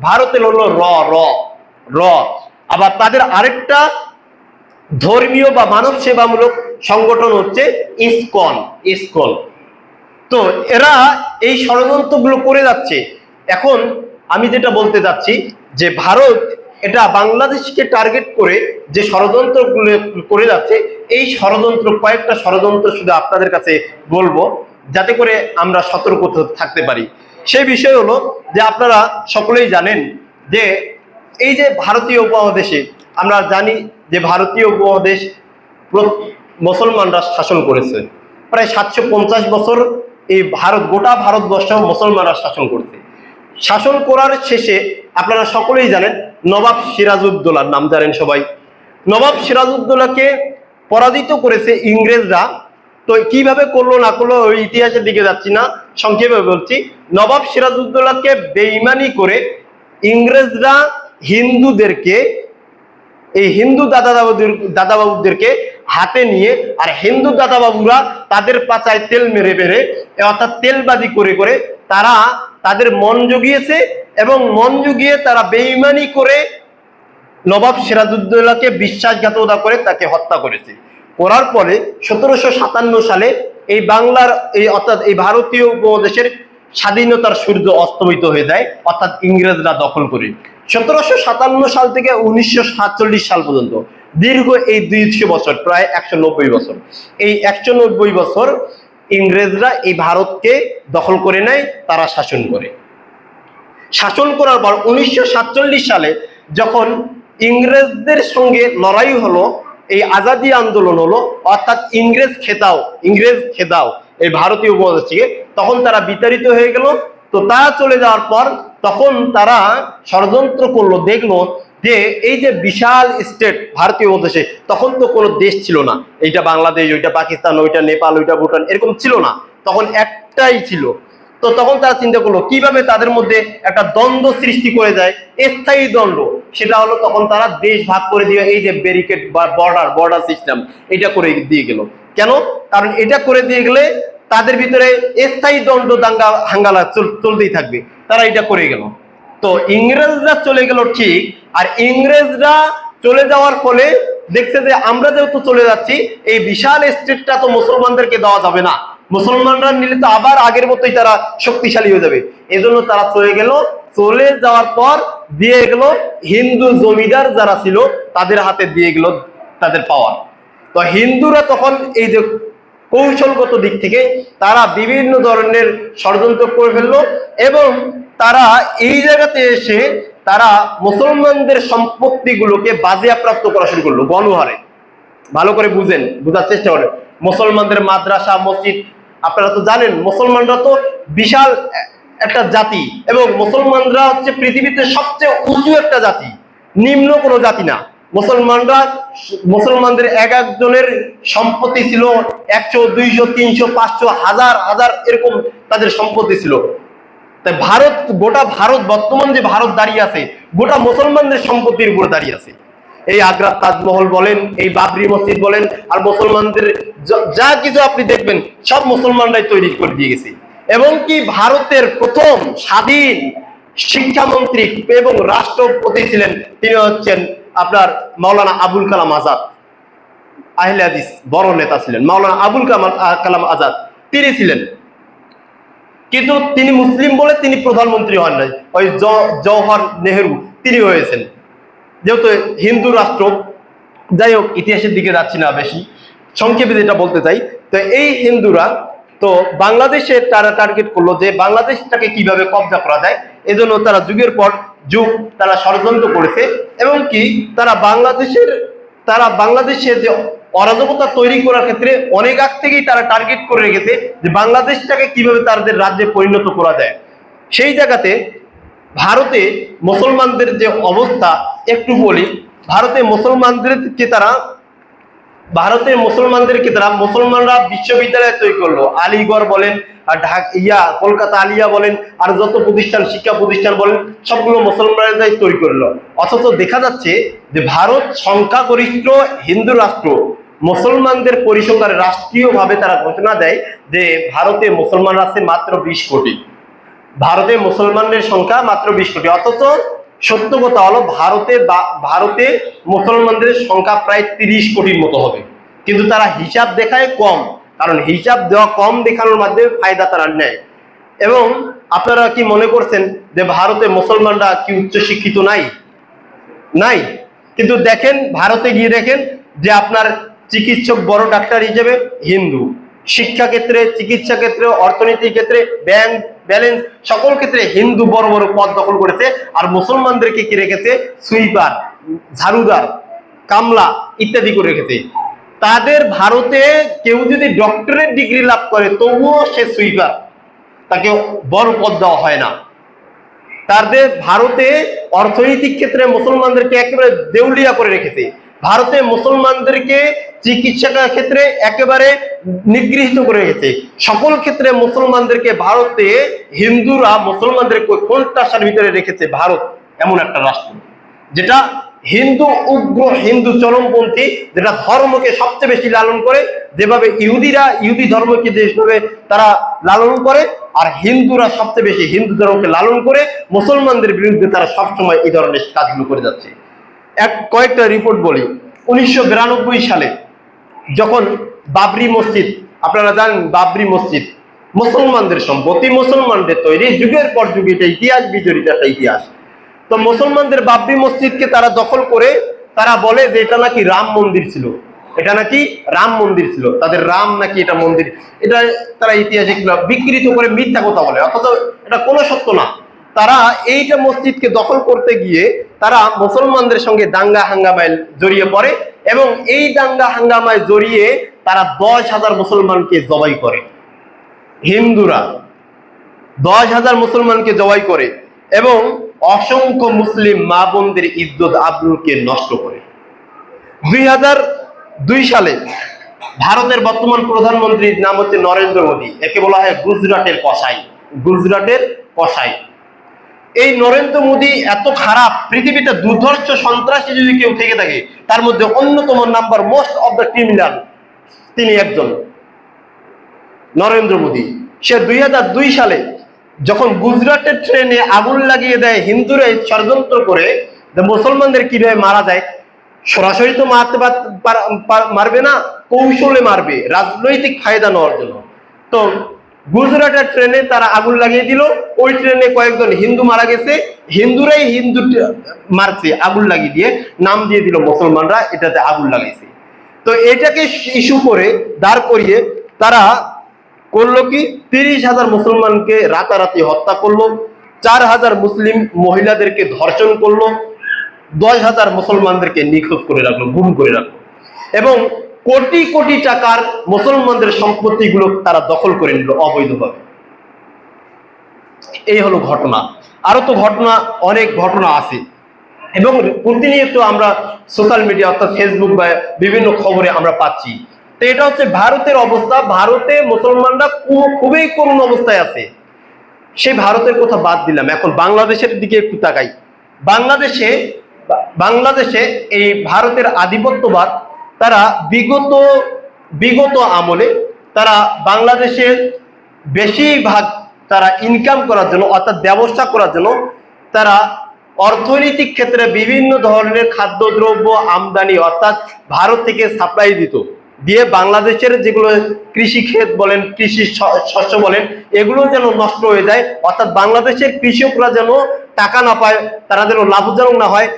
ভারতের হলো র র র আবার তাদের আরেকটা ধর্মীয় বা মানব সেবামূলক সংগঠন হচ্ছে ইসকন। ইসকন তো এরা এই ষড়যন্ত্রগুলো করে যাচ্ছে। এখন আমি যেটা বলতে যাচ্ছি যে ভারত এটা বাংলাদেশকে টার্গেট করে যে ষড়যন্ত্রগুলো করে যাচ্ছে, এই ষড়যন্ত্র কয়েকটা ষড়যন্ত্র শুধু আপনাদের কাছে বলবো যাতে করে আমরা সতর্ক থাকতে পারি। সেই বিষয় হলো যে আপনারা সকলেই জানেন যে এই যে ভারতীয় উপমহাদেশে আমরা জানি যে ভারতীয় উপমহাদেশ মুসলমানরা শাসন করেছে প্রায় 750 বছর। এই গোটা ভারতবর্ষ মুসলমানরা শাসন করছে। শাসন করার শেষে আপনারা সকলেই জানেন নবাব সিরাজউদ্দৌলার নাম জানেন সবাই। নবাব সিরাজউদ্দৌলাকে পরাজিত করেছে ইংরেজরা। তো কিভাবে করলো না করলো ওই ইতিহাসের দিকে যাচ্ছি না, সংক্ষেপে বলছি। নবাব সিরাজউদ্দৌলাকে বেঈমানি করে ইংরেজরা হিন্দুদেরকে, এই হিন্দু দাদাবাবুদেরকে হাতে নিয়ে, আর হিন্দু দাদাবাবুরা তাদের পাচায় তেল মেরে মেরে অর্থাৎ তেলবাজি করে করে তারা তাদের মন জুগিয়েছে এবং মন জুগিয়ে তারা বেঈমানি করে নবাব সিরাজউদ্দৌলাকে বিশ্বাসঘাতকতা করে তাকে হত্যা করেছে। করার পরে 1757 সালে এই বাংলার অর্থাৎ এই ভারতীয় উপমহাদেশের স্বাধীনতার সূর্য অস্তমিত হয়ে যায়, অর্থাৎ ইংরেজরা দখল করে। 1757 সাল থেকে 1947 সাল পর্যন্ত দীর্ঘ এই 200 বছর, প্রায় 190 বছর, এই 190 বছর ইংরেজরা এই ভারতকে দখল করে নেয়, তারা শাসন করে। শাসন করার পর 1947 সালে যখন ইংরেজদের সঙ্গে লড়াই হলো, এই আজাদি আন্দোলন হলো, অর্থাৎ ইংরেজ খেদাও এই ভারতীয় উপমহাদেশ থেকে, তখন তারা বিতাড়িত হয়ে গেল। তো তারা চলে যাওয়ার পর তখন তারা ষড়যন্ত্র করলো, দেখলো যে এই যে বিশাল স্টেট ভারতীয় উপমহাদেশে, তখন তো কোনো দেশ ছিল না, এইটা বাংলাদেশ, ওইটা পাকিস্তান, ওইটা নেপাল, ওইটা ভুটান, এরকম ছিল না, তখন একটাই ছিল। তো তখন তারা চিন্তা করলো কিভাবে তাদের মধ্যে একটা দ্বন্দ্ব সৃষ্টি করে যায়, স্থায়ী দ্বন্দ্ব। সেটা হলো তখন তারা দেশ ভাগ করে দিয়ে এই যে ব্যারিকেড বা বর্ডার সিস্টেম এটা করে দিয়ে গেল। কেন? কারণ এটা করে দিয়ে গেলে তাদের ভিতরে স্থায়ী দ্বন্দ্ব দাঙ্গা হাঙ্গালা চলতেই থাকবে, তারা এটা করে গেল। তো ইংরেজরা চলে গেল ঠিক, আর ইংরেজরা চলে যাওয়ার ফলে দেখছে যে আমরা যেহেতু চলে যাচ্ছি, এই বিশাল স্টেটটা তো মুসলমানদেরকে দেওয়া যাবে না, মুসলমানরা নিলে তো আবার আগের মতোই তারা শক্তিশালী হয়ে যাবে। এজন্য তারা চলে গেল। চলে যাওয়ার পর দিয়ে গেল হিন্দু জমিদার যারা ছিল তাদের হাতে দিয়ে গেল তাদের পাওয়ার। তো হিন্দুরা তখন এই যে কৌশলগত দিক থেকে তারা বিভিন্ন ধরনের ষড়যন্ত্র করে ফেললো এবং তারা এই জায়গাতে এসে তারা মুসলমানদের সম্পত্তিগুলোকে বাজেয়াপ্ত করা শুরু করলো গণহারে। ভালো করে বুঝার চেষ্টা করেন। মুসলমানদের মাদ্রাসা, মসজিদ, আপনারা তো জানেন মুসলমানরা তো বিশাল একটা জাতি এবং মুসলমানরা হচ্ছে পৃথিবীতে সবচেয়ে উঁচু একটা জাতি, নিম্ন কোনো জাতি না। মুসলমানদের এক একজনের সম্পত্তি ছিল 100, 200, 300, 500, হাজার এরকম তাদের সম্পত্তি ছিল। তাই গোটা ভারত বর্তমান যে ভারত দাঁড়িয়ে আছে, গোটা মুসলমানদের সম্পত্তির উপর দাঁড়িয়ে আছে। এই আগ্রা তাজমহল বলেন, এই বাবরি মসজিদ বলেন, আর মুসলমানদের যা কিছু আপনি দেখবেন সব মুসলমানরাই তৈরি করে দিয়ে গেছে। এবং কি ভারতের প্রথম স্বাধীন শিক্ষামন্ত্রী এবং রাষ্ট্রপতি ছিলেন, তিনি হচ্ছেন আপনার মাওলানা আবুল কালাম আজাদ। আহলে হাদিস বড় নেতা ছিলেন মাওলানা আবুল কালাম আজাদ, তিনি ছিলেন। কিন্তু তিনি মুসলিম বলে তিনি প্রধানমন্ত্রী হন নাই, ওই জওহর নেহেরু তিনি হয়েছেন, যেহেতু হিন্দু রাষ্ট্র। যাই হোক, ইতিহাসের দিকে যাচ্ছি না বেশি, সংক্ষেপে যেটা বলতে চাই, তো এই হিন্দুরা তো বাংলাদেশে তারা টার্গেট করলো যে বাংলাদেশটাকে কিভাবে কব্জা করা যায়। এজন্য তারা যুগের পর যুগ তারা ষড়যন্ত্র করেছে এবং কি তারা বাংলাদেশের যে অরাজকতা তৈরি করার ক্ষেত্রে অনেক আগ থেকেই তারা টার্গেট করে রেখেছে যে বাংলাদেশটাকে কিভাবে তাদের রাজ্যে পরিণত করা যায়। সেই জায়গাতে ভারতে মুসলমানদের যে অবস্থা একটু বলি। ভারতের মুসলমানদেরকে তারা মুসলমানরা বিশ্ববিদ্যালয় তৈরি করলো, আলিগড় বলেন আর কলকাতা আলিয়া বলেন আর যত প্রতিষ্ঠান, শিক্ষা প্রতিষ্ঠান বলেন, সবগুলো মুসলমানরাই তৈরি করলো। অথচ দেখা যাচ্ছে যে ভারত সংখ্যাগরিষ্ঠ হিন্দু রাষ্ট্র, মুসলমানদের পরিসংখ্যান রাষ্ট্রীয়ভাবে তারা ঘোষণা দেয় যে ভারতে মুসলমান আছে মাত্র 20 কোটি। ভারতে মুসলমানদের সংখ্যা মাত্র 20 কোটি। অথচ সত্য কথা হলো ভারতে মুসলমানদের সংখ্যা প্রায় 30 কোটির মতো হবে, কিন্তু তারা হিসাব দেখায় কম, কারণ হিসাব দেওয়া কম দেখানোর মাধ্যমে ফায়দা তারা নেয়। এবং আপনারা কি মনে করছেন যে ভারতে মুসলমানরা কি উচ্চ শিক্ষিত নাই? নাই। কিন্তু দেখেন ভারতে গিয়ে দেখেন যে আপনার চিকিৎসক বড় ডাক্তার হিসেবে হিন্দু, শিক্ষা ক্ষেত্রে, চিকিৎসা ক্ষেত্রে, অর্থনীতির ক্ষেত্রে, ব্যাংক ব্যালেন্স সকল ক্ষেত্রে হিন্দু বড় বড় পদ দখল করেছে। আর মুসলমানদেরকে কি রেখেছে? সুইপার, ঝাড়ুদার, কামলা ইত্যাদি করে রেখেছে। তাদের ভারতে কেউ যদি ডক্টরেট ডিগ্রি লাভ করে তবুও সে সুইপার, তাকে বড় পদ দেওয়া হয় না। তাদের ভারতে অর্থনৈতিক ক্ষেত্রে মুসলমানদেরকে একেবারে দেউলিয়া করে রেখেছে। ভারতে মুসলমানদেরকে চিকিৎসা ক্ষেত্রে একেবারে নিগৃহীত করে রেখেছে। সকল ক্ষেত্রে মুসলমানদেরকে ভারতে হিন্দুরা মুসলমানদেরকে কোণঠাসার ভিতরে রেখেছে। ভারত এমন একটা রাষ্ট্র যেটা হিন্দু, উগ্র হিন্দু, চরমপন্থী, যেটা ধর্মকে সবচেয়ে বেশি লালন করে। যেভাবে ইহুদিরা ইহুদি ধর্মকে যেভাবে তারা লালন করে, আর হিন্দুরা সবচেয়ে বেশি হিন্দু ধর্মকে লালন করে, মুসলমানদের বিরুদ্ধে তারা সবসময় এই ধরনের কাজগুলো করে যাচ্ছে। কয়েকটা রিপোর্ট বলি। 1992 সালে যখন বাবরি মসজিদ, আপনারা জানেন বাবরি মসজিদ মুসলমানদের সম্পত্তি, মুসলমানদের তৈরি, যুগের পর যুগ এটা ইতিহাস বিজড়িত একটা ইতিহাস। তো মুসলমানদের বাবরি মসজিদকে তারা দখল করে তারা বলে যে এটা নাকি রাম মন্দির ছিল, এটা নাকি রাম মন্দির ছিল, তাদের রাম নাকি এটা মন্দির, এটা তারা ইতিহাসে বিকৃত করে মিথ্যা কথা বলে, অথচ এটা কোনো সত্য না। তারা এইটা মসজিদকে দখল করতে গিয়ে তারা মুসলমানদের সঙ্গে দাঙ্গা হাঙ্গামায় জড়িয়ে পড়ে, এবং এই দাঙ্গা হাঙ্গামায় জড়িয়ে তারা 10,000 মুসলমানকে জবাই করে। হিন্দুরা 10,000 মুসলমানকে জবাই করে এবং অসংখ্য মুসলিম মা বোনদের ইজ্জত আবরুকে নষ্ট করে। 2002 সালে ভারতের বর্তমান প্রধানমন্ত্রীর নাম হচ্ছে নরেন্দ্র মোদী। একে বলা হয় গুজরাটের কসাই, গুজরাটের কসাই। এই নরেন্দ্র মোদী এত খারাপ, পৃথিবীতে দুর্ধর্ষ সন্ত্রাসী যদি কেউ থেকে থাকে তার মধ্যে অন্যতম number most of the criminal তিনি একজন, নরেন্দ্র মোদী। সে 2002 সালে যখন গুজরাটের ট্রেনে আগুন লাগিয়ে দেয়, হিন্দুরা ষড়যন্ত্র করে যে মুসলমানদের কিভাবে মারা যায়, সরাসরি তো মারতে মারবে না, কৌশলে মারবে রাজনৈতিক ফায়দা নেওয়ার জন্য। তো গুজরাটের ট্রেনে তারা আগুন লাগিয়ে দিল, ওই ট্রেনে কয়েকজন হিন্দু মারা গেছে, হিন্দুরাই হিন্দু মারছে আগুন লাগিয়ে দিয়ে, নাম দিয়ে দিল মুসলমানরা এটাতে আগুন লাগাইছে। তো এটাকে ইস্যু করে দাঁড় করিয়ে তারা করলো কি, 30,000 মুসলমানকে রাতারাতি হত্যা করলো, 4,000 মুসলিম মহিলাদেরকে ধর্ষণ করলো, 10,000 মুসলমানদেরকে নিখোঁজ করে রাখলো, গুম করে রাখলো, এবং কোটি কোটি টাকার মুসলমানদের সম্পত্তিগুলো তারা দখল করে নিল অবৈধভাবে। এই হলো ঘটনা। আরো তো ঘটনা, অনেক ঘটনা আছে, এবং প্রতিনিয়ত আমরা সোশ্যাল মিডিয়া অর্থাৎ ফেসবুক বা বিভিন্ন খবরে আমরা পাচ্ছি। তো এটা হচ্ছে ভারতের অবস্থা। ভারতে মুসলমানরা খুবই করুণ অবস্থায় আছে। সেই ভারতের কথা বাদ দিলাম, এখন বাংলাদেশের দিকে একটু তাকাই। বাংলাদেশে এই ভারতের আধিপত্যবাদ তারা বিগত আমলে তারা বাংলাদেশের বেশিরভাগ তারা ইনকাম করার জন্য অর্থাৎ ব্যবসা করার জন্য তারা অর্থনৈতিক ক্ষেত্রে বিভিন্ন ধরনের খাদ্যদ্রব্য আমদানি অর্থাৎ ভারত থেকে সাপ্লাই দিয়ে বাংলাদেশের যেগুলো কৃষি ক্ষেত বলেন, কৃষি শস্য বলেন, এগুলো যেন নষ্ট হয়ে যায়, অর্থাৎ বাংলাদেশের কৃষকরা যেন টাকা না পায়, তারা যেন লাভজনক না হয়,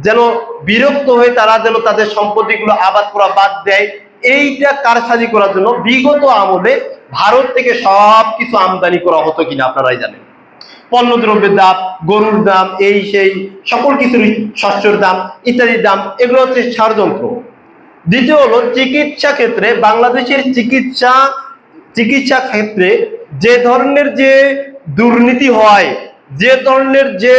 যেন বিরক্ত হয়ে তারা যেন তাদের সম্পত্তিগুলো আবাদ করা বাদ দেয়, এইটা কারসাজি করার জন্য বিগত আমলে ভারত থেকে সবকিছু আমদানি করা হতো কিনা আপনারাই জানেন। পণ্যদ্রব্যের দাম, গরুর দাম, এই সেই সকল কিছুর, শস্যের দাম ইত্যাদির দাম, এগুলো হচ্ছে ষড়যন্ত্র। দ্বিতীয় হলো চিকিৎসা ক্ষেত্রে, বাংলাদেশের চিকিৎসা ক্ষেত্রে যে ধরনের যে দুর্নীতি হয়, যে ধরনের যে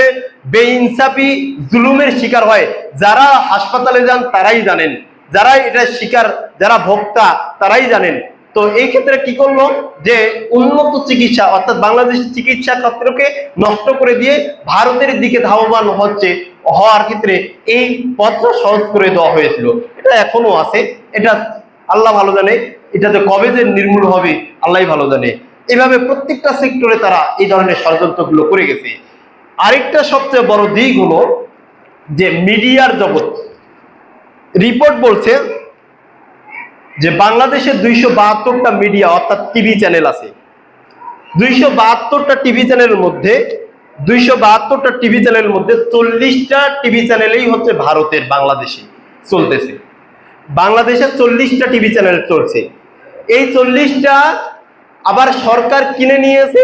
বেইনসাফি জুলুমের শিকার হয়, যারা হাসপাতালে যান তারাই জানেন, যারা এটা শিকার, যারা ভোক্তা তারাই জানেন। তো এই ক্ষেত্রে কি করলো যে উন্নত চিকিৎসা অর্থাৎ বাংলাদেশের চিকিৎসা ক্ষেত্রকে নষ্ট করে দিয়ে ভারতের দিকে ধাবমান হওয়ার ক্ষেত্রে এই পথটা সহজ করে দেওয়া হয়েছিল। এটা এখনো আছে, এটা আল্লাহ ভালো জানে, এটাতে কবে যে নির্মূল হবে আল্লাহ ভালো জানে। এভাবে প্রত্যেকটা সেক্টরে তারা এই ধরনের ষড়যন্ত্রগুলো করে গেছে। আরেকটা সবচেয়ে বড় দিক হলো যে মিডিয়ার জগৎ। রিপোর্ট বলছে যে বাংলাদেশে 272টা মিডিয়া অর্থাৎ টিভি চ্যানেল আছে। 272টা টিভি চ্যানেলের মধ্যে 40টা টিভি চ্যানেলেই হচ্ছে ভারতের ভারতের চলতেছে। বাংলাদেশে 40টা টিভি চ্যানেল চলছে। এই 40টা আবার সরকার কিনে নিয়েছে,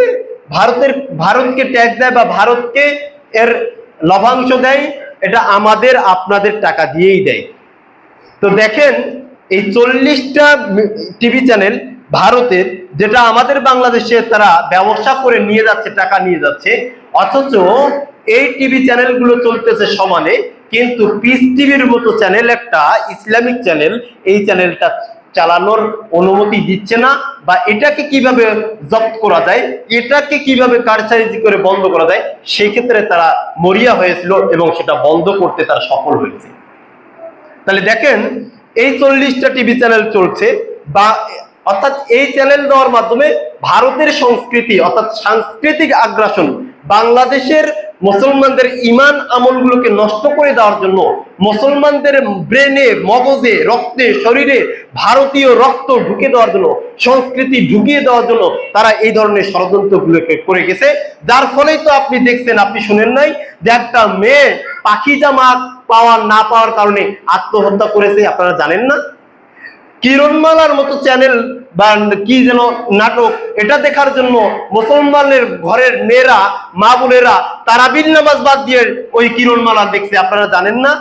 ভারতকে ট্যাক্স দেয় বা ভারতকে এর লভ্যাংশ দেয়, এটা আমাদের আপনাদের টাকা দিয়েই দেয়। তো দেখেন এই 40টা টিভি চ্যানেল ভারতের, যেটা আমাদের বাংলাদেশে তারা ব্যবসা করে নিয়ে যাচ্ছে, টাকা নিয়ে যাচ্ছে, অথচ এই টিভি চ্যানেলগুলো চলতেছে সমানে, কিন্তু পিস টিভির মতো চ্যানেল, একটা ইসলামিক চ্যানেল, এই চ্যানেলটা চালানোর অনুমতি দিচ্ছে না, বা এটাকে কিভাবে জব্দ করা যায়, এটাকে কিভাবে কারসাজি করে বন্ধ করা যায়, সেই ক্ষেত্রে তারা মরিয়া হয়েছিল এবং সেটা বন্ধ করতে তারা সফল হয়েছে। তাহলে দেখেন এই 40টা টিভি চ্যানেল চলছে, বা অর্থাৎ এই চ্যানেল দেওয়ার মাধ্যমে ভারতের সংস্কৃতি অর্থাৎ সাংস্কৃতিক আগ্রাসন, বাংলাদেশের মুসলমানদের ইমান আমলগুলোকে নষ্ট করে দেওয়ার জন্য, মুসলমানদের ব্রেনে, মগজে, রক্তে, শরীরে ভারতীয় রক্ত ঢুকে দেওয়ার জন্য, সংস্কৃতি ঢুকিয়ে দেওয়ার জন্য তারা এই ধরনের ষড়যন্ত্রগুলোকে করে গেছে। যার ফলেই তো আপনি দেখছেন, আপনি শুনেন নাই যে একটা মেয়ে পাখি জামা না পাওয়ার কারণে আত্মহত্যা করেছে, আপনারা জানেন না? কিরণমালার মতো চ্যানেল বা কি যেন নাটক, এটা দেখার জন্য মুসলমানের ঘরের মেয়েরা, মা বোনেরা তারাবির নামাজ বাদ দিয়ে ওই কিরণমালা দেখছে, আপনারা জানেন না?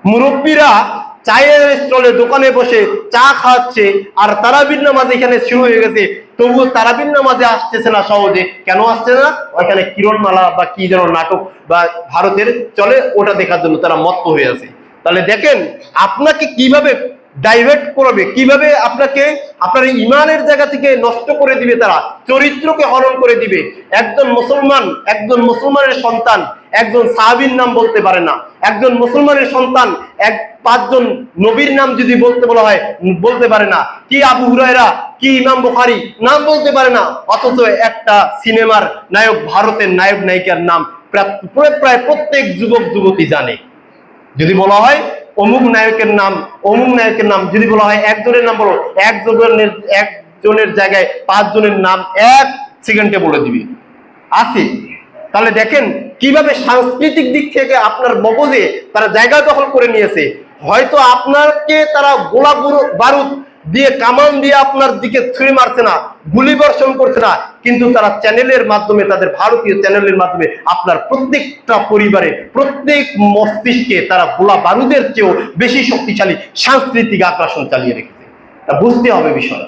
মুরব্বীরা চায়ের স্টলে দোকানে বসে চা খাওয়াচ্ছে, আর তারাবির নামাজ এখানে শুরু হয়ে গেছে, তবুও তারাবির নামাজে আসতেছে না সহজে। কেন আসছে না? ওইখানে কিরণমালা বা কি যেন নাটক বা ভারতের চলে, ওটা দেখার জন্য তারা মত্ত হয়ে আছে। তাহলে দেখেন আপনাকে কিভাবে ডাইভার্ট করবে, কিভাবে আপনাকে আপনার ইমানের জায়গা থেকে নষ্ট করে দিবে, তারা চরিত্রকে হরণ করে দিবে। একজন মুসলমানের সন্তান একজন সাহাবীর নাম বলতে পারে না, একজন মুসলমানের সন্তান 5জন নবীর নাম যদি বলতে বলা হয় বলতে পারে না, কি আবু হুরায়রা, কি ইমাম বুখারী নাম বলতে পারে না, অথচ একটা সিনেমার নায়ক, ভারতের নায়ক নায়িকার নাম প্রায় প্রত্যেক যুবক যুবতী জানে। যদি বলা হয় অমুক নায়কের নাম যদি বলা হয়, একজনের নাম বলো, একজনের জায়গায় 5 জনের নাম 1 সেকেন্ডে বলে দিবি আছে। তাহলে দেখেন কিভাবে সাংস্কৃতিক দিক থেকে আপনার মগজে তারা জায়গা দখল করে নিয়েছে। হয়তো আপনাকে তারা গোলা বারুদ দিয়ে, কামান দিয়ে আপনার দিকে ছুঁড়ে মারছে না, গুলি বর্ষণ করছে না, কিন্তু তারা চ্যানেলের মাধ্যমে, তাদের ভারতীয় চ্যানেলের মাধ্যমে আপনার প্রত্যেকটা পরিবারে, প্রত্যেক মস্তিষ্কে তারা গোলা বারুদের চেয়েও বেশি শক্তিশালী সাংস্কৃতিক আগ্রাসন চালিয়ে রেখেছে। তা বুঝতে হবে বিষয়,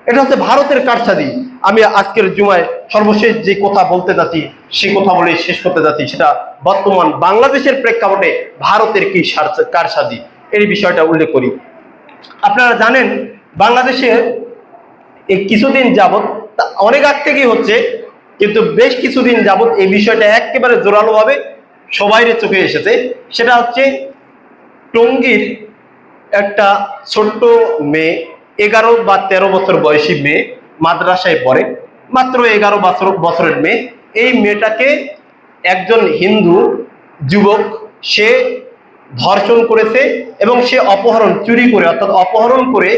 এটা হচ্ছে ভারতের কারসাজি। আমি আজকের জুমায় সর্বশেষ যে কথা বলতে যাচ্ছি, সেই কথা বলে শেষ করতে যাচ্ছি, সেটা বর্তমান বাংলাদেশের প্রেক্ষাপটে ভারতের কি কারসাজি, এই বিষয়টা উল্লেখ করি। আপনারা জানেন বাংলাদেশে এই কিছুদিন যাবৎ, অনেক আগ থেকেই হচ্ছে, কিন্তু বেশ কিছুদিন যাবৎ এই বিষয়টা একেবারে জোরালো ভাবে সবাইয়ের চোখে এসেছে। সেটা হচ্ছে টঙ্গীর একটা ছোট্ট মেয়ে, 11 বা 13 বছর বয়সী মেয়ে, মাদ্রাসায় পড়ে, মাত্র 11 বছরের মেয়ে। এই মেয়েটাকে একজন হিন্দু যুবক সে ধর্ষণ করেছে, এবং সে চুরি করে অর্থাৎ অপহরণ করে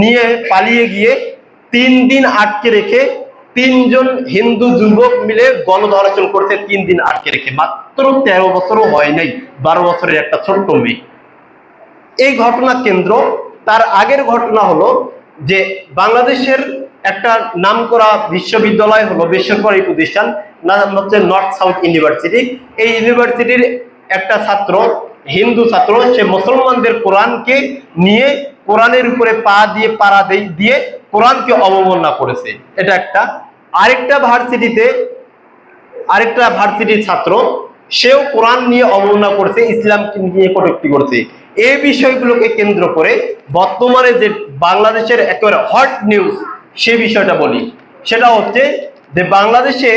নিয়ে পালিয়ে গিয়ে 3 দিন আটকে রেখে, 3 জন হিন্দু যুবক মিলে গণধর্ষণ করছে 3 দিন আটকে রেখে। মাত্র 13 বছরও হয় নাই, 12 বছরের একটা ছোট্ট মেয়ে। এই ঘটনা কেন্দ্র, তার আগের ঘটনা হলো যে বাংলাদেশের একটা নামকরা বিশ্ববিদ্যালয় হলো, বেসরকারি প্রতিষ্ঠান, নাম হচ্ছে নর্থ সাউথ ইউনিভার্সিটি। এই ইউনিভার্সিটির একটা ছাত্র, হিন্দু ছাত্র, সে মুসলমানদের কোরআনকে নিয়ে কোরআনের উপরে পাড়া দিয়ে কোরআনকে অবমাননা করেছে। এটা একটা। আরেকটা ভার্সিটির ছাত্র, সেও কোরআন নিয়ে অবমাননা করেছে, ইসলামকে নিয়ে কটূক্তি করেছে। এই বিষয়গুলোকে কেন্দ্র করে বর্তমানে যে বাংলাদেশের একেবারে হট নিউজ, সে বিষয়টা বলি। সেটা হচ্ছে যে বাংলাদেশে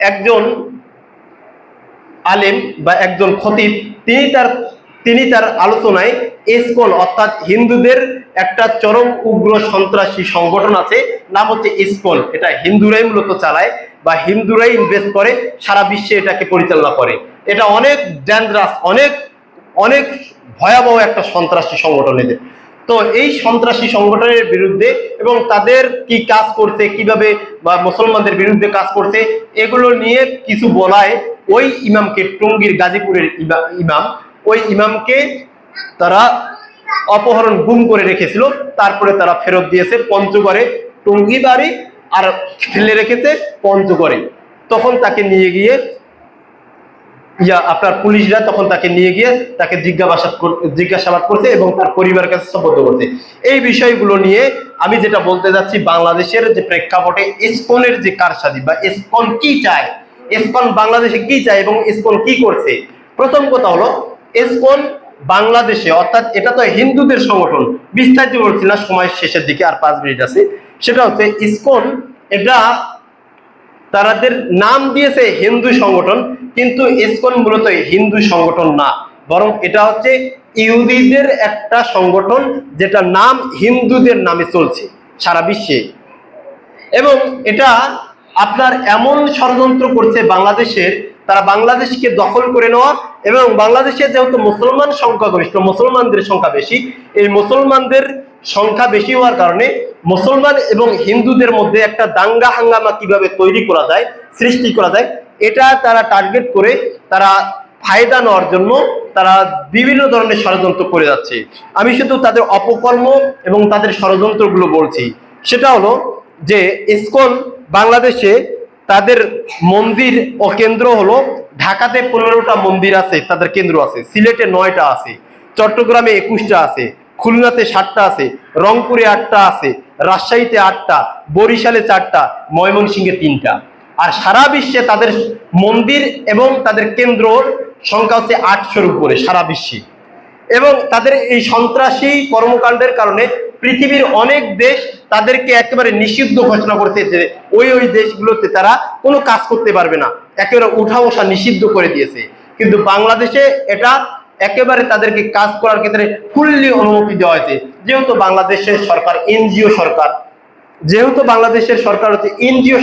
একজন আলেম বা একজন খতিব, তিনি তার আলোচনায় ইসকন অর্থাৎ হিন্দুদের একটা চরম উগ্র সন্ত্রাসী সংগঠন আছে, নাম হচ্ছে ইসকন। এটা হিন্দুরাই মূলত চালায় বা হিন্দুরাই ইনভেস্ট করে, সারা বিশ্বে এটাকে পরিচালনা করে। এটা অনেক ডেঞ্জারাস, অনেক অনেক ভয়াবহ একটা সন্ত্রাসী সংগঠন এদের। তো এই সন্ত্রাসী সংগঠনের বিরুদ্ধে এবং তাদের কি কাজ করছে, কিভাবে বা মুসলমানদের বিরুদ্ধে কাজ করছে, এগুলো নিয়ে কিছু বলায় ওই ইমামকে, টঙ্গীর গাজীপুরের ইমাম, ওই ইমামকে তারা অপহরণ, গুম করে রেখেছিল। তারপরে তারা ফেরত দিয়েছে পঞ্চগড়ে, টঙ্গী বাড়ি, আর ফেলে রেখেছে পঞ্চগড়ে। তখন তাকে নিয়ে গিয়ে আপনার পুলিশরা তখন তাকে নিয়ে গিয়ে তাকে জিজ্ঞাসাবাদ করছে এবং তার পরিবারের কাছে সুপর্দ করছে। এই বিষয়গুলো নিয়ে আমি যেটা বলতে যাচ্ছি, বাংলাদেশের যে প্রেক্ষাপটে ইসকনের যে কারসাজি বা ইসকন কি চায়, ইসকন বাংলাদেশে কি চায় এবং ইসকন কি করছে। প্রথম কথা হলো, ইসকন বাংলাদেশে, অর্থাৎ এটা তো হিন্দুদের সংগঠন, বিস্তারিত বলছি না, সময় শেষের দিকে আর 5 মিনিট আছে। সেটা হচ্ছে ইসকন, এটা তাদের নাম দিয়েছে হিন্দু সংগঠন, কিন্তু ইসকন মূলত হিন্দু সংগঠন না, বরং এটা হচ্ছে ইহুদিদের একটা সংগঠন, যেটা নাম হিন্দুদের নামে চলছে সারা বিশ্বে। এবং এটা আপনার এমন ষড়যন্ত্র করছে বাংলাদেশের, তারা বাংলাদেশকে দখল করে নেওয়া, এবং বাংলাদেশে যেহেতু মুসলমান সংখ্যাগরিষ্ঠ, মুসলমানদের সংখ্যা বেশি, এই মুসলমানদের সংখ্যা বেশি হওয়ার কারণে মুসলমান এবং হিন্দুদের মধ্যে একটা দাঙ্গা হাঙ্গামা কিভাবে তৈরি করা যায়, সৃষ্টি করা যায়, এটা তারা টার্গেট করে তারা ফায়দা নেওয়ার জন্য তারা বিভিন্ন ধরনের ষড়যন্ত্র করে যাচ্ছে। আমি শুধু তাদের অপকর্ম এবং তাদের ষড়যন্ত্রগুলো বলছি। সেটা হলো যে ইসকন বাংলাদেশে তাদের মন্দির ও কেন্দ্র হলো, ঢাকাতে 15টা মন্দির আছে, তাদের কেন্দ্র আছে, সিলেটে 9টা আছে, চট্টগ্রামে 21টা আছে, খুলনাতে 7টা আছে, রংপুরে 8টা আছে, রাজশাহীতে 8টা, বরিশালে 4টা, ময়মনসিংহে 3টা। আর সারা বিশ্বে তাদের মন্দির এবং তাদের কেন্দ্রর সংখ্যা হচ্ছে 800-এর উপরে সারা বিশ্বে। এবং তাদের এই সন্ত্রাসী কর্মকাণ্ডের কারণে পৃথিবীর অনেক দেশ তাদেরকে একেবারে নিষিদ্ধ ঘোষণা করেছে, যে ওই দেশগুলোতে তারা কোনো কাজ করতে পারবে না, একেবারে উঠা বসা নিষিদ্ধ করে দিয়েছে। কিন্তু বাংলাদেশে এটা একেবারে তাদেরকে কাজ করার ক্ষেত্রে ফুললি অনুমতি দেওয়া হয়েছে, যেহেতু বাংলাদেশের সরকার এনজিও সরকার, যেহেতু বাংলাদেশের সরকার হচ্ছে এনজিও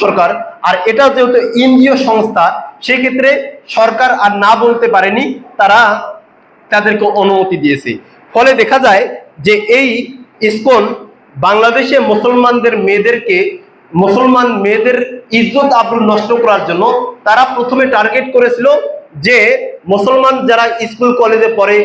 সরকার, আর এটা যেহেতু এনজিও সংস্থা, সেক্ষেত্রে সরকার আর না বলতে পারেনি, তারা তাদেরকে অনুমতি দিয়েছে। ফলে দেখা যায় যে এই ইসকন বাংলাদেশে মুসলমান মেয়েদের ইজ্জত আবরু নষ্ট করার জন্য তারা প্রথমে টার্গেট করেছিল যে মুসলমান যারা স্কুল কলেজে পড়ে,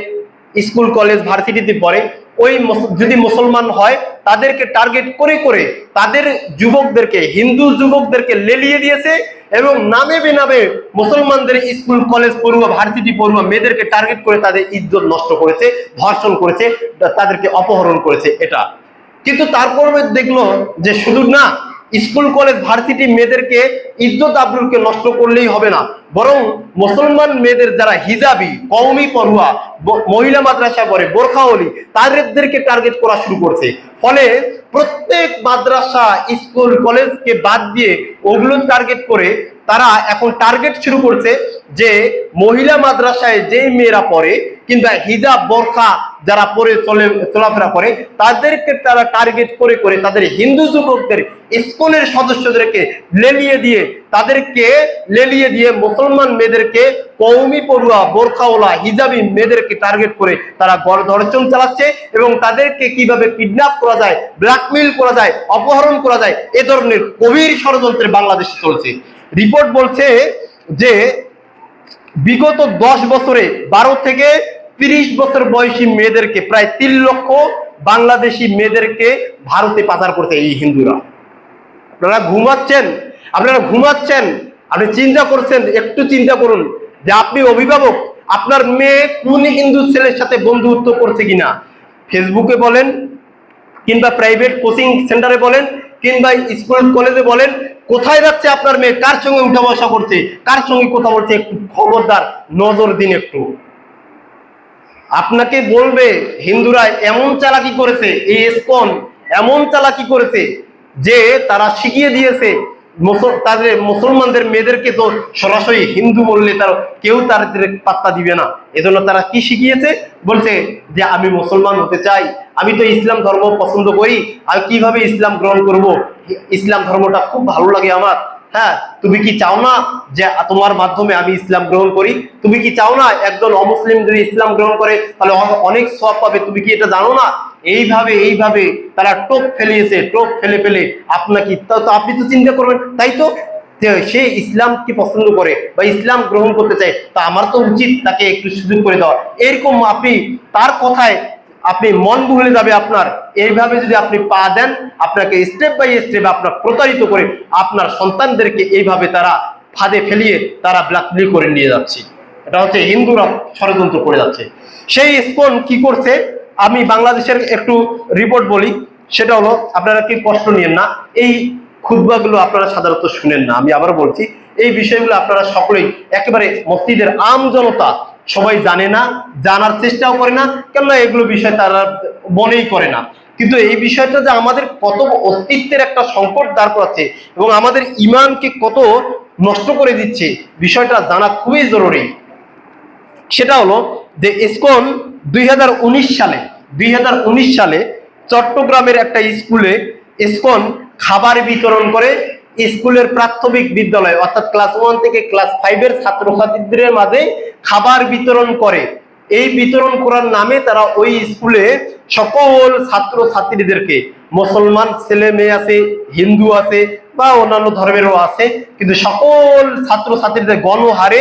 স্কুল কলেজ ভার্সিটিতে পড়ে, ওই যদি মুসলমান হয় তাদেরকে টার্গেট করে করে তাদের যুবকদেরকে, হিন্দু যুবকদেরকে লেলিয়ে দিয়েছে, এবং নামে বেনামে মুসলমানদের স্কুল কলেজ পড়ুয়া, ভার্সিটি পড়ুয়া মেয়েদেরকে টার্গেট করে তাদের ইজ্জত নষ্ট করেছে, ধর্ষণ করেছে, তাদেরকে অপহরণ করেছে। এটা কিন্তু তারপরে দেখলো যে শুধু না স্কুল কলেজ ভার্সিটি মেয়েদেরকে ইজ্জত আবরুকে নষ্ট করলেই হবে না, বরং মুসলমান মেয়েদের যারা হিজাবি, কওমি পড়ুয়া, মহিলা মাদ্রাসা পড়ে, বোরখাওয়ালি, তাদেরকে টার্গেট করা শুরু করছে। ফলে প্রত্যেক মাদ্রাসা, স্কুল কলেজকে বাদ দিয়ে ওগুলো টার্গেট করে তারা এখন টার্গেট শুরু করছে যে মহিলা মাদ্রাসায় যেই মেয়েরা পড়ে কিংবা হিজাব বোরখা যারা পরে চলাফেরা করে, তাদেরকে তারা টার্গেট করে করে তাদের হিন্দু যুবকদের, ইসকনের সদস্যদেরকে লেলিয়ে দিয়ে মুসলমান মেয়েদেরকে, কওমি পড়ুয়া, বোরখাওয়ালা, হিজাবি মেয়েদেরকে টার্গেট করে তারা গণধর্ষণ চালাচ্ছে, এবং তাদেরকে কিভাবে কিডন্যাপ করা যায়, ব্ল্যাকমেইল করা যায়, অপহরণ করা যায়, এ ধরনের গভীর ষড়যন্ত্রে বাংলাদেশে চলছে। রিপোর্ট বলছে যে বিগত 10 বছরে 12 থেকে 30 বছর বয়সী মেয়েদেরকে, প্রায় 3 লক্ষ বাংলাদেশি মেয়েদেরকে ভারতে পাচার করছে এই হিন্দুরা। আপনারা ঘুমাচ্ছেন, আপনি চিন্তা করছেন, একটু চিন্তা করুন যে আপনি অভিভাবক, আপনার মেয়ে কোন হিন্দু ছেলের সাথে বন্ধুত্ব করছে কিনা। ফেসবুকে বলেন, কিংবা প্রাইভেট কোচিং সেন্টারে বলেন, কিংবা স্কুল কলেজে বলেন, কোথায় যাচ্ছে আপনার মেয়ে, কার সঙ্গে উঠা বসা করছে, কার সঙ্গে কথা বলছে, একটু খবরদার নজর দিন একটু। আপনাকে বলবে হিন্দুরা এমন চালাকি করেছে, এই ইসকন এমন চালাকি করেছে যে তারা শিখিয়ে দিয়েছে তাদের মুসলমানদের মেয়েদেরকে তো সরাসরি হিন্দু বললে তার কেউ তাদের পাত্তা দিবে না, এজন্য তারা কি শিখিয়েছে, বলছে যে আমি মুসলমান হতে চাই, আমি তো ইসলাম ধর্ম পছন্দ করি, আমি কিভাবে ইসলাম গ্রহণ করব, ইসলাম ধর্মটা খুব ভালো লাগে আমার। হ্যাঁ, তুমি কি চাও না যে তোমার মাধ্যমে আমি ইসলাম গ্রহণ করি? তুমি কি চাও না একজন অমুসলিম যদি ইসলাম গ্রহণ করে তাহলে অনেক সওয়াব পাবে? তুমি কি এটা জানো না? এইভাবে তারা টোপ ফেলিয়েছে, টোপ ফেলে ফেলে আপনাকে, তো আপনি তো চিন্তা করবেন, তাই তো সে ইসলামকে পছন্দ করে বা ইসলাম গ্রহণ করতে চায়, তা আমার তো উচিত তাকে একটু সুযোগ করে দেওয়া। এরকম আপনি তার কথায় আপনি মন বহলে যাবে আপনার। এইভাবে যদি আপনি পা দেন, আপনাকে স্টেপ বাই স্টেপ আপনার প্রতারিত করে আপনার সন্তানদেরকে এইভাবে তারা ফাঁদে ফেলিয়ে তারা ব্ল্যাকমেল করে নিয়ে যাচ্ছে। এটা হচ্ছে হিন্দুরা ষড়যন্ত্র করে যাচ্ছে। সেই ইসকন কি করছে, আমি বাংলাদেশের একটু রিপোর্ট বলি, সেটা হলো, আপনারা কি কষ্ট নিয়েন না, এই খুতবাগুলো আপনারা সাধারণত শুনেন না, আমি আবার বলছি, এই বিষয়গুলো আপনারা সকলেই একেবারে মসজিদের আম জনতা সবাই জানে না, জানার চেষ্টাও করে না, কেননা এগুলো বিষয় তারা মনেই করে না। কিন্তু এই বিষয়টা যে আমাদের কত অস্তিত্বের একটা সংকট দাঁড় করাচ্ছে এবং আমাদের ইমানকে কত নষ্ট করে দিচ্ছে, বিষয়টা জানা খুবই জরুরি। সেটা হলো যে ইসকন 2019 সালে চট্টগ্রামের একটা স্কুলে ইসকন খাবার বিতরণ করে স্কুলের প্রাথমিক বিদ্যালয় অর্থাৎ ক্লাস 1 থেকে ক্লাস 5 এর ছাত্রছাত্রীদের মাঝে খাবার বিতরণ করে। এই বিতরণ করার নামে তারা ওই স্কুলে সকল ছাত্রছাত্রীদেরকে, মুসলমান ছেলে মেয়ে আছে, হিন্দু আছে বা অন্যান্য ধর্মেরও আছে, কিন্তু সকল ছাত্রছাত্রীদের গণহারে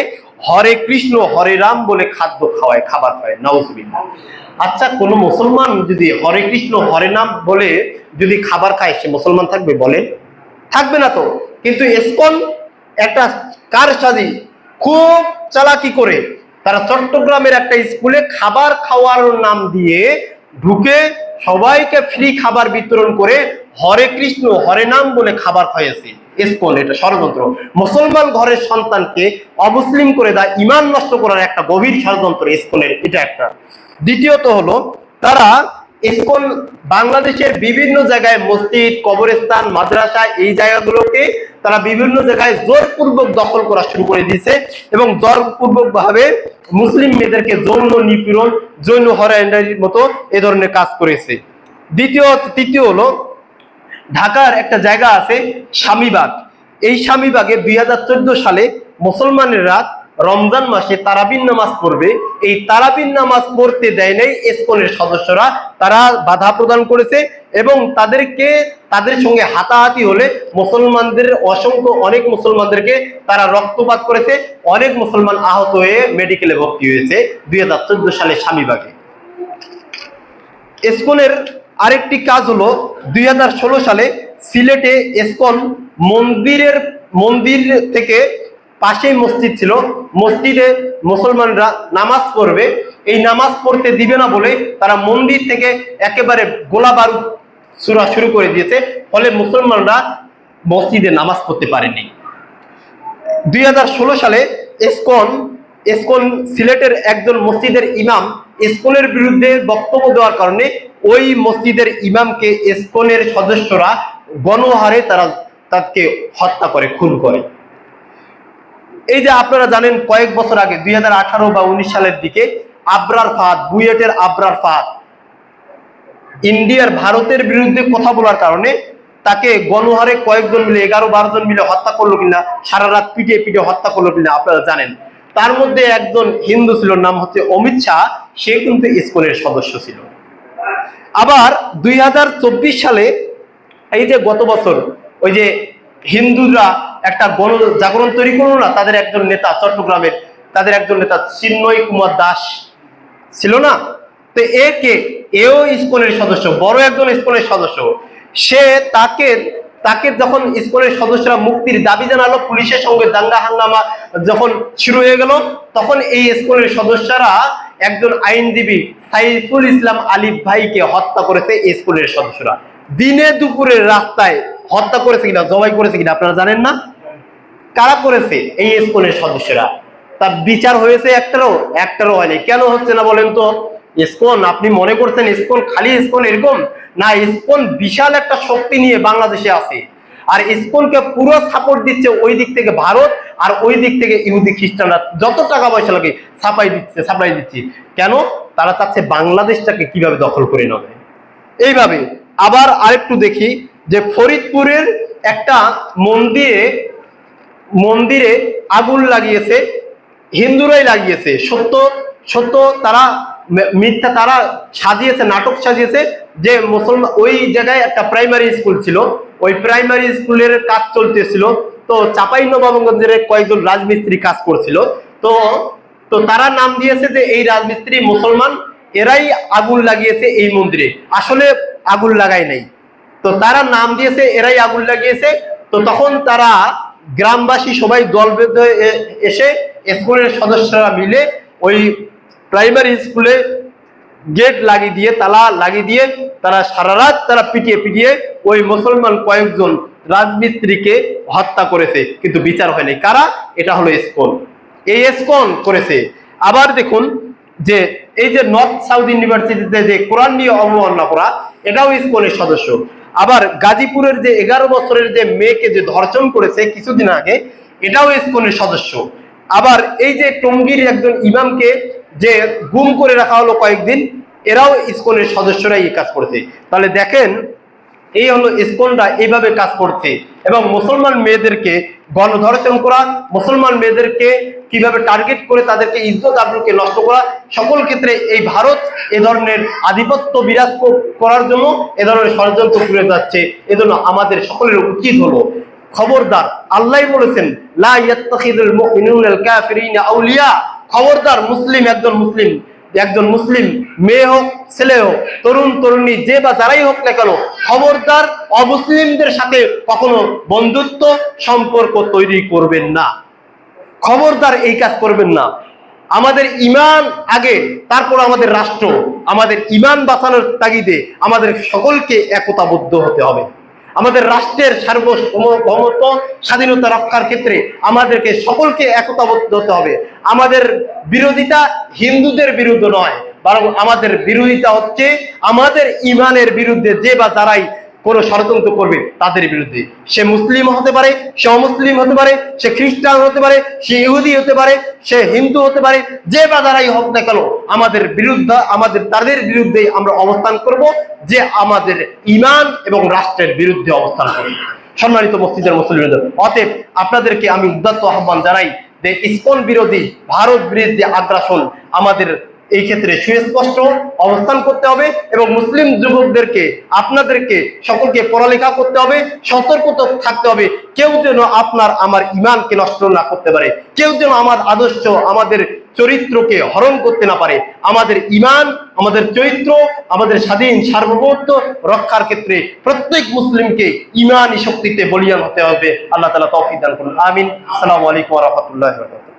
হরে কৃষ্ণ হরে রাম বলে খাবার খাওয়ায়। নাউজুবিল্লাহ। আচ্ছা, কোন মুসলমান যদি হরে কৃষ্ণ হরে নাম বলে যদি খাবার খায়, সে মুসলমান থাকবে? বলে থাকবে না তো। কিন্তু ইসকন একটা কারসাজি, খুব চালাকি করে তারা চট্টগ্রামের একটা স্কুলে খাবার খাওয়ার নাম দিয়ে ঢুকে সবাইকে ফ্রি খাবার বিতরণ করে হরে কৃষ্ণ হরে নাম বলে খাবার খাইয়েছে ইসকন। এটা ষড়যন্ত্র। মুসলমান ঘরের সন্তানকে অমুসলিম করে দেয়, ইমান নষ্ট করার একটা গভীর ষড়যন্ত্র ইসকনের, এটা একটা। দ্বিতীয়ত হলো, তারা ইসকন বাংলাদেশের বিভিন্ন জায়গায় মসজিদ, কবরস্থান, মাদ্রাসা, এই জায়গাগুলোকে তারা বিভিন্ন জায়গায় জোরপূর্বক দখল করা শুরু করে দিয়েছে এবং জোরপূর্বক ভাবে মুসলিম মেয়েদেরকে যৌন নিপীড়ন, যৌন হয়রানির মতো এ ধরনের কাজ করেছে। তৃতীয় হলো, ঢাকার একটা জায়গা আছে স্বামীবাগ। এই স্বামীবাগে 2014 সালে মুসলমানেরা রমজান মাসে তারাবির নামাজ পড়বে, এই তারাবির নামাজ পড়তে দেয় নাই ইসকনের সদস্যরা, তারা বাধা প্রদান করেছে এবং তাদের সঙ্গে হাতাহাতি হলে অনেক মুসলমানদেরকে তারা রক্তপাত করেছে, অনেক মুসলমান আহত হয়ে মেডিকেলে ভর্তি হয়েছে 2014 সালে স্বামীবাগে। ইসকনের আরেকটি কাজ হলো, 2016 সালে সিলেটে ইসকন মন্দির থেকে পাশেই মসজিদ ছিল, মসজিদে মুসলমানরা নামাজ পড়বে, এই নামাজ পড়তে দিবে না বলে তারা মন্দির থেকে একেবারে গোলা বারুদ ছোড়া শুরু করে দিয়েছে, ফলে মুসলমানরা মসজিদে নামাজ পড়তে পারেনি। 2016 সালে ইসকন সিলেটের একজন মসজিদের ইমাম ইসকনের বিরুদ্ধে বক্তব্য দেওয়ার কারণে ওই মসজিদের ইমামকে ইসকনের সদস্যরা গণহারে তাকে হত্যা করে, খুন করে। এই যে আপনারা জানেন, কয়েক বছর আগে 2018 বা 19 সালের দিকে আবরার ফাহাদ, বুয়েটের আবরার ফাহাদ ভারতের বিরুদ্ধে কথা বলার কারণে তাকে গণহারে কয়েকজন মিলে 11-12 জন মিলে হত্যা করলো কিনা, সারা রাত পিটিয়ে হত্যা করলো কিনা আপনারা জানেন। তার মধ্যে একজন হিন্দু ছিল, নাম হচ্ছে অমিত শাহ, সে কিন্তু ইসকনের সদস্য ছিল। আবার 2024 সালে, এই যে গত বছর ওই যে হিন্দুরা একটা গণজাগরণ তৈরি করলো না, তাদের একজন নেতা চট্টগ্রামের, তাদের একজন নেতা চিন্ময় কুমার দাস ছিল না, তো এও ইসকনের সদস্য, বড় একজন ইসকনের সদস্য। তাকে যখন ইসকনের সদস্যরা মুক্তির দাবি জানালো, পুলিশের সঙ্গে দাঙ্গা হাঙ্গামা যখন শুরু হয়ে গেল, তখন এই ইসকনের সদস্যরা একজন আইনজীবী সাইফুল ইসলাম আলিফ ভাইকে হত্যা করেছে ইসকনের সদস্যরা। দিনে দুপুরে রাস্তায় হত্যা করেছে কিনা, জবাই করেছে কিনা আপনারা জানেন না? কারা করেছে? এই ইসকনের সদস্যরা। তার বিচার হয়েছে একটারও হয়নি। কেন হচ্ছে না বলেন তো? ইসকন, আপনি মনে করছেন ইসকন খালি ইসকন এরকম না, ইসকন বিশাল একটা শক্তি নিয়ে বাংলাদেশে আছে। আর ইসকনকে পুরো সাপোর্ট দিচ্ছে ওই দিক থেকে ভারত, আর ওই দিক থেকে ইহুদি খ্রিস্টানরা যত টাকা পয়সা লাগে সাপ্লাই দিচ্ছে। কেন? তারা চাচ্ছে বাংলাদেশটাকে কিভাবে দখল করে নেবে। এইভাবে আবার আরেকটু দেখি যে ফরিদপুরের একটা মন্দিরে আগুন লাগিয়েছে, হিন্দুরাই লাগিয়েছে। সত্য তারা মিথ্যা, তারা সাজিয়েছে, নাটক সাজিয়েছে যে মুসলমান। ওই জায়গায় একটা প্রাইমারি স্কুল ছিল, ওই প্রাইমারি স্কুলের কাজ চলতেছিল। তো চাঁপাইনবাবগঞ্জের কয়েকজন রাজমিস্ত্রি কাজ করছিল। তো তারা নাম দিয়েছে যে এই রাজমিস্ত্রি মুসলমান, এরাই আগুন লাগিয়েছে এই মন্দিরে। আসলে আগুন লাগায় নাই, তো তারা নাম দিয়েছে এরাই আগুন লাগিয়েছে। তো তখন তারা গ্রামবাসী সবাই দল বেঁধে এসে স্কুলের সদস্যরা মিলে ওই প্রাইমারি স্কুলে গেট লাগিয়ে দিয়ে, তালা লাগিয়ে দিয়ে তারা সারা রাত তারা পিটিয়ে ওই মুসলমান কয়েকজন রাজমিস্ত্রিকে হত্যা করেছে, কিন্তু বিচার হয়নি। কারা? এটা হলো ইসকন। এই ইসকন করেছে। আবার দেখুন যে এই যে নর্থ সাউথ ইউনিভার্সিটিতে যে কোরআন নিয়ে অবমাননা করা, এটাও ইসকনের সদস্য। আবার গাজীপুরের যে 11 বছরের যে মেয়েকে যে ধর্ষণ করেছে কিছুদিন আগে, এটাও ইসকনের সদস্য। আবার এই যে টঙ্গীর একজন ইমামকে যে গুম করে রাখা হলো কয়েকদিন, এরাও ইসকনের সদস্যরাই এই কাজ করেছে। তাহলে দেখেন এই হলো ইসকনরা এইভাবে কাজ করছে। এবং মুসলমান মেয়েদেরকে গণধর্ষণ করা, মুসলমান মেয়েদেরকে কিভাবে টার্গেট করে তাদেরকে ইজ্জত আবরুকে নষ্ট করা, সকল ক্ষেত্রে এই ভারত এ ধরনের আধিপত্য বিরাজ করার জন্য এ ধরনের ষড়যন্ত্র করে যাচ্ছে। এজন্য আমাদের সকলের উচিত হলো খবরদার, আল্লাহ বলেছেন লা ইয়াত্তাখিযুল মুমিনুনাল কাফিরিনা আউলিয়া। খবরদার, একজন মুসলিম মেয়ে হোক ছেলে হোক, তরুণ তরুণী যে বা যারাই হোক না কেন, খবরদার অমুসলিমদের সাথে কখনো বন্ধুত্ব সম্পর্ক তৈরি করবেন না। খবরদার এই কাজ করবেন না। আমাদের ঈমান আগে, তারপর আমাদের রাষ্ট্র। আমাদের ঈমান বাঁচানোর তাগিদে আমাদের সকলকে একতাবদ্ধ হতে হবে। আমাদের রাষ্ট্রের সার্বভৌমত্ব স্বাধীনতা রক্ষার ক্ষেত্রে আমাদেরকে সকলকে একতাবদ্ধ হতে হবে। আমাদের বিরোধিতা হিন্দুদের বিরুদ্ধে নয়, বরং আমাদের বিরোধিতা হচ্ছে আমাদের ঈমানের বিরুদ্ধে। যে বা যারাই কোনো ষড়যন্ত্র করবে তাদের বিরুদ্ধে, সে মুসলিম হতে পারে, সে অমুসলিম হতে পারে, সে খ্রিস্টান হতে পারে, সে ইহুদি হতে পারে, সে হিন্দু হতে পারে, যে বা যারাই হোক না কেন, তাদের বিরুদ্ধে আমরা অবস্থান করব, যে আমাদের ঈমান এবং রাষ্ট্রের বিরুদ্ধে অবস্থান করবে। সম্মানিত মসজিদের মুসলিমদের, অতএব আপনাদেরকে আমি উদাত্ত আহ্বান জানাই যে ইসকন বিরোধী, ভারত বিরোধী আগ্রাসন আমাদের এই ক্ষেত্রে সুস্পষ্ট অবস্থান করতে হবে। এবং মুসলিম যুবকদেরকে, আপনাদেরকে সকলকে পড়ালেখা করতে হবে, সতর্ক থাকতে হবে। কেউ যেন আপনার আমার ঈমানকে নষ্ট না করতে পারে, কেউ যেন আমার আদর্শ, আমাদের চরিত্রকে হরণ করতে না পারে। আমাদের ঈমান, আমাদের চরিত্র, আমাদের স্বাধীন সার্বভৌমত্ব রক্ষার ক্ষেত্রে প্রত্যেক মুসলিমকে ঈমানি শক্তিতে বলিয়ান হতে হবে। আল্লাহ তাআলা তৌফিক দান করুন। আমিন। আসসালামু আলাইকুম ওয়া রাহমাতুল্লাহি ওয়া বারাকাতুহু।